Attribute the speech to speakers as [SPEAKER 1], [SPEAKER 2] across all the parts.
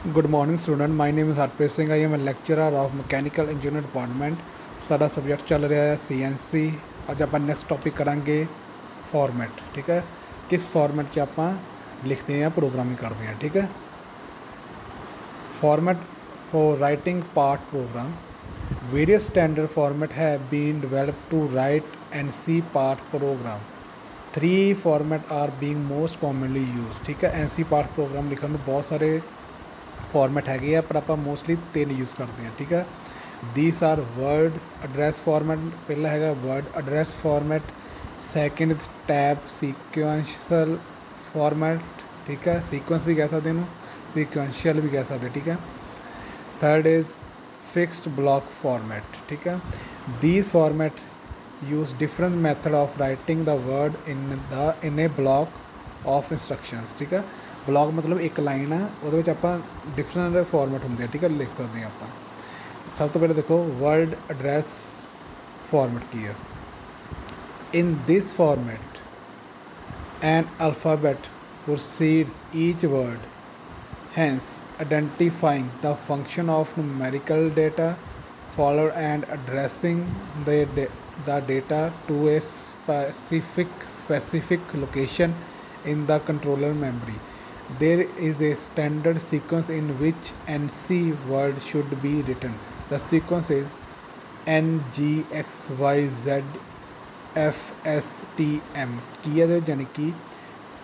[SPEAKER 1] Good morning student, my name is Harpreet Singh. I am a lecturer of Mechanical Engineering Department. साडा subject चल रहा है CNC। अज आप next topic करांगे format. ठीक है, किस फॉर्मेट च आप लिखते हैं, प्रोग्रामिंग करते हैं। ठीक है, format for writing part programme. Various standard format have been developed to write and C part program. Three format are being most commonly used। ठीक है, NC part program लिखने में बहुत सारे फॉर्मेट है, पर आप मोस्टली 3 यूज़ करते हैं। ठीक है, these are word address format. पहला है word address format, second tab sequential format. ठीक है, सीक्वेंस भी कह सकते हैं, सीक्वेंशियल भी कह सकते। ठीक है, third is fixed block format. ठीक है, these format use different method of writing the word in A block of instructions. ठीक है, ब्लॉक मतलब एक लाइन है, वो आप डिफरेंट फॉर्मेट होंगे। ठीक है, लिख सकते हैं आप। सब तो पहले देखो वर्ड एड्रैस फॉर्मेट की है। In this format an alphabet proceeds each word, hence identifying the function of numerical data followed and addressing the data to a specific location in the controller memory. There is a standard sequence in which NC word should be written. The sequence is NGXYZFSTM की है, यानी कि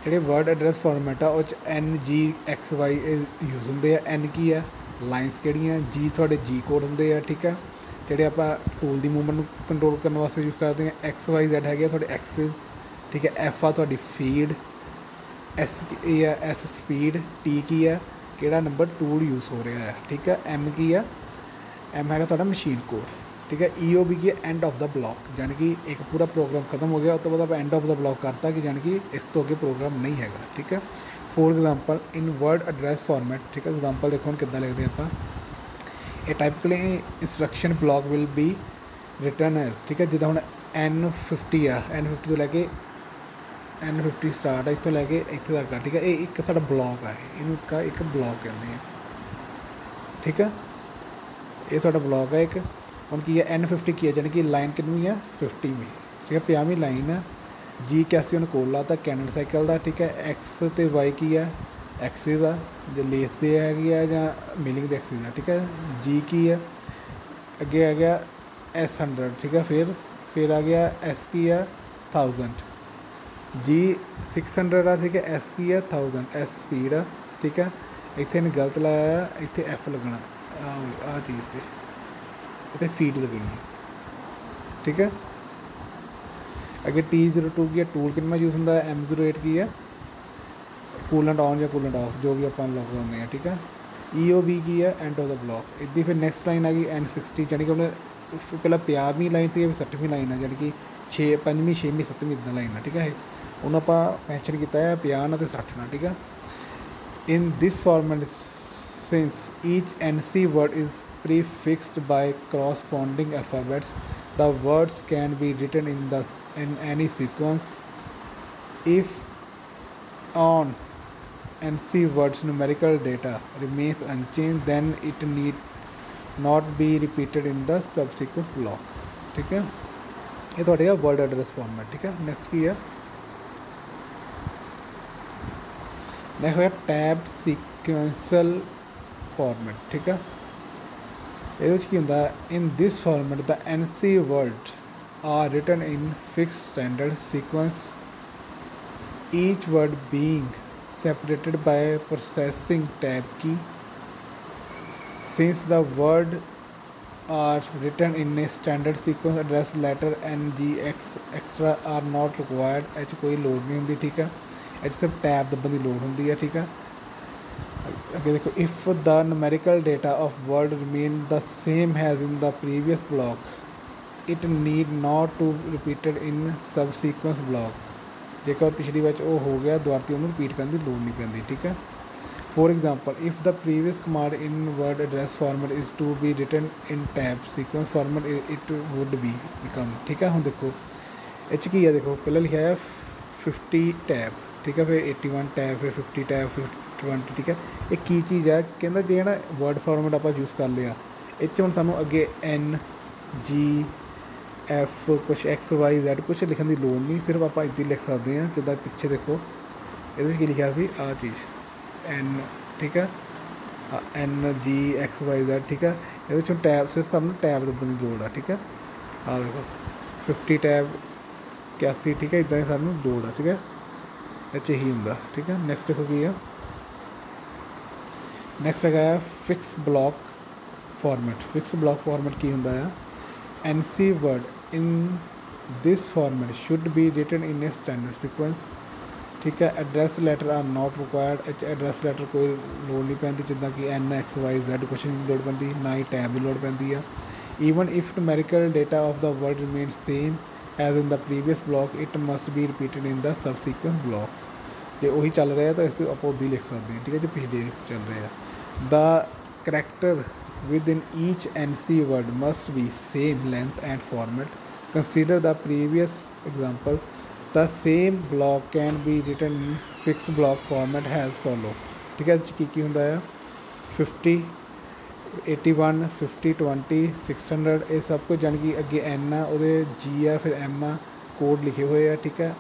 [SPEAKER 1] ਜਿਹੜੇ word address format आ उस NGXY use होंगे। N की है lines किहड़ियां, जी थोड़े जी कोड होंगे। ठीक है, ਜਿਹੜੇ ਆਪਾਂ ਟੂਲ ਦੀ ਮੂਵਮੈਂਟ ਨੂੰ ਕੰਟਰੋਲ ਕਰਨ ਵਾਸਤੇ ਯੂਜ਼ ਕਰਦੇ ਹਾਂ। XYZ ਹੈਗੇ ਤੁਹਾਡੇ ਐਕਸਿਸ। ਠੀਕ ਹੈ, F ਆ ਤੁਹਾਡੀ ਫੀਡ, S ਕੀ ਆ S ਸਪੀਡ, T ਕੀ ਆ ਕਿਹੜਾ ਨੰਬਰ ਟੂਲ ਯੂਜ਼ ਹੋ ਰਿਹਾ ਹੈ। ਠੀਕ ਹੈ, M ਕੀ ਆ M ਹੈਗਾ ਤੁਹਾਡਾ ਮਸ਼ੀਨ ਕੋਡ। ਠੀਕ ਹੈ, EOB ਕੀ ਹੈ ਐਂਡ ਆਫ ਦਾ ਬਲੌਕ, ਜਾਣੀ ਕਿ ਇੱਕ ਪੂਰਾ ਪ੍ਰੋਗਰਾਮ ਖਤਮ ਹੋ ਗਿਆ, ਉਸ ਤੋਂ ਬਾਅਦ ਆਪਾਂ ਐਂਡ ਆਫ ਦਾ ਬਲੌਕ ਕਰਤਾ ਕਿ ਜਾਣੀ ਕਿ ਇਸ ਤੋਂ ਅੱਗੇ ਪ੍ਰੋਗਰਾਮ ਨਹੀਂ ਹੈਗਾ। ਠੀਕ ਹੈ, for example in word address format. ठीक है, एग्जाम्पल देखो हम कितना लिखते हैं आप। A typically instruction block will be return as. ठीक है, जिदा हम N50 आ, N50 तो लैके N50 स्टार्ट है, इतों लैके इतने तक। ठीक है, ये एक साडा ब्लॉक है, इनका एक ब्लॉक कहते हैं। ठीक है, ये थोड़ा ब्लॉक है एक। हम की है N50 की है, यानी कि लाइन कितनी है 50वीं। ठीक है, 50वीं लाइन है। जी कैसी उन्हें कोल लाता कैनन साइकिल का। ठीक है, एक्स तो वाई की है एक्सिस आ, जो लेस दे है या मिलिंग दे एक्सिस है। ठीक है, जी की है अगे आ गया S100। ठीक है, फिर आ गया S की है 1000, जी 600 आ। ठीक है, S की है 1000, S स्पीड आ। ठीक है, इतने ने गलत लाया, इतने F लगना आ चीज़ पर, इतने फीड लगनी है। ठीक है, अगे T02 की है टूल कितना यूज़ होंगे, M08 की है कूलेंट ऑन या कूलेंट ऑफ, जो भी आप लॉक करते हैं। ठीक है, EOB की है एंड ऑफ द ब्लॉक। इदी फिर नैक्सट लाइन आ गई N60, यानी कि उन्हें पहले 50वीं लाइन थी, 60वीं लाइन है, यानी कि 5वीं 6वीं 7वीं इदा लाइन है। ठीक है, उन्होंने आप मैंशन किया है 50 तो 60 ना। ठीक है, in this format since each NC word is prefixed by corresponding alphabets, the words can be written in any sequence. If on NC words numerical data remains unchanged, then it need not be repeated in the subsequent block। ठीक है, ये थोड़ा word address format. ठीक है, next की है next है tab sequential format. ठीक है, ये की होंगे in this format the NC word are written in fixed standard sequence, each word being separated by processing tab key. Since the word are written in a standard sequence, address letter NGX extra are not required। ਇਹ 'ਚ कोई load नहीं होंगी। ठीक है, ਇਹ 'ਚ सिर्फ टैब दबन की लोड होंगी है। ठीक है, अगे देखो if the numerical data of word remain the same as in the previous block, it need not to repeated in subsequent block। जेकर पिछली बैच वो हो गया दोबारा उन्होंने रिपीट करने की लोड़ नहीं पैंती। ठीक है, for example if the previous command in word address format is to be written in tab sequence format it would be become. ठीक है, हम देखो एच की है, देखो पहले लिखा है 50 टैब। ठीक है, फिर 81 टैब, फिर 50 टैब, फिर 20 ठीक है। ये की चीज़ है कहना जे ना वर्ड फॉर्मेट आप यूज़ कर लिया इस हम सानू अगे N G F कुछ X Y Z कुछ लिखने की लोड़ नहीं, सिर्फ आप इदा लिख सकते हैं जिदा पिछे देखो ये की लिखा सी आ चीज़ N ठीक है N G X Y Z ठीक है। ये टैब सिर्फ सानू टैब दबने की लोड़ है ठीक है। आ देखो 50 टैब 81 ठीक है, इदा सानू लोड़ है ठीक है, ये ही होंगे ठीक है। नैक्सट देखो की है, नैक्सट है fix block format. Fix block format की होंगे है NC word in this format should be written in a standard sequence ठीक है। Address letter are not required, address letter कोई लोड़ नहीं पैंती जिदा कि N X Y Z कुछ नहीं लोड़ पैंती, ना ही टैब की लोड़ पैंती है। Even if numerical data of the word remain same as in the previous block it must be repeated in the subsequence block. जो वही चल रहा है तो इस आप उदा ही लिख सकते हैं ठीक है, जो पिछले चल रहे हैं। The character within each NC word must be same length and format. Consider the previous example, the same block can be written in fix block format has follow ठीक है। की होंगे है 50 81 50 20 600 ये सब कुछ जानी कि अगे N आ वो G है फिर M आ कोड लिखे हुए हैं ठीक है।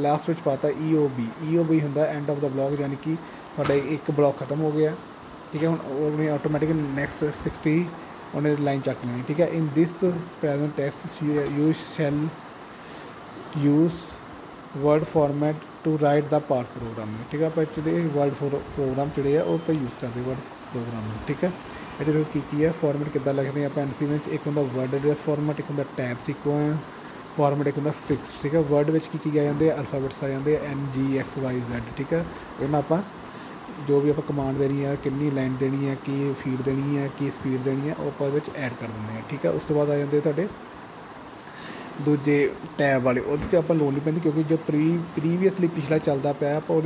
[SPEAKER 1] लास्ट में पाता EOB होंगे एंड ऑफ द ब्लॉक यानी कि थोड़ा एक ब्लॉक खत्म हो गया ठीक है। हम ऑटोमैटिक नैक्सट 60 उन्हें लाइन चक लेनी ठीक है। In this present text you shall use word format to write the part program में ठीक है। आप वर्ड प्रोग्राम जोड़े है वो यूज़ करते वर्ड प्रोग्राम में ठीक है। ये देखो की है फॉर्मेट कितना लिखते हैं आप NC में, एक होंगे वर्ड एड्रैस फॉर्मेट, एक होंगे टैब सीक्वेंस फॉर्मेट, एक होंगे फिक्स ठीक है। वर्ड में की आ जाते अल्फाबेट्स आ जाते N G X Y Z ठीक है। उन्हें आप जो भी आप कमांड देनी है कितनी लाइन देनी है की फीड देनी है की स्पीड देनी है वो आप ऐड कर देंगे ठीक है। उस तो बाद आ जाते तुहाडे दूजे टैब वाले वो आप लोड़ नहीं पैंती क्योंकि जो प्रीवियसली पिछला चलता पाया आप वो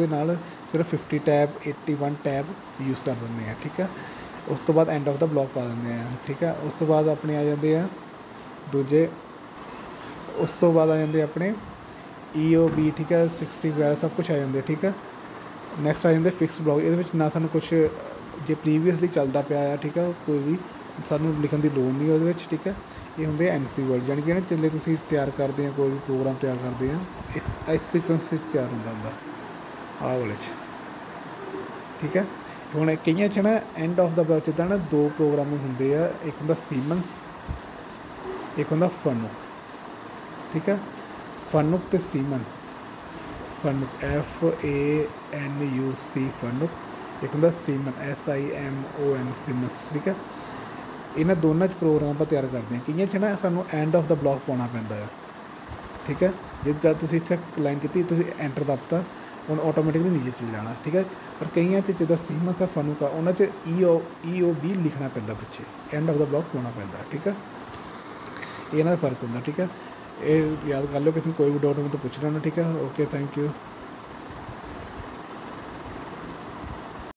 [SPEAKER 1] सिर्फ 50 टैब 81 टैब यूज़ कर देंगे हैं ठीक है। उस तो बाद एंड ऑफ द ब्लॉक पा देंगे हैं ठीक है। उस तो बाद अपने आ जाते हैं दूजे, उस तो बाद आ जाते अपने EOB ठीक है 60 वगैरह सब कुछ आ जाते ठीक है। नैक्सट आ जाते फिक्स ब्लॉक, ये ना सानू कुछ जो प्रीवियसली चलता पाया ठीक है कोई भी सानू लिखने की लोड़ नहीं वो ठीक है। ये होंगे NC वर्ड यानी कि ना जिले तुम तैयार करते हैं कोई भी प्रोग्राम तैयार करते हैं इस सीक्वेंस तैयार होंगे आ वाले ठीक है। हूँ कई च ना एंड ऑफ द ब्लॉक जिदा ना दो प्रोग्रामिंग होंगे है, एक होंगे सीमंस एक होंगे फनुक ठीक है। फनुक तो सीमन फनुक FANUC फनुक, एक होंगे सीमन SIMON सीमस ठीक है। इन्होंने दोनों प्रोग्राम पर तैयार करते हैं। कई च ना सानू एंड ऑफ द ब्लॉक पाना पैंदा है ठीक है। जिदा तुम इतने लाइन की एंटर दबता हम ऑटोमैटिकली नीचे चल जाना ठीक है। पर कई जिदा सीमस है फनुक उन्होंने EOB लिखना पैंदा पिछे एंड ऑफ द ब्लॉक पाना पैंदा ठीक है। ये फर्क होंगे ठीक है। ये याद कर लो, किसी कोई भी डाउट हो तो पूछ लेना ठीक है। Okay thank you.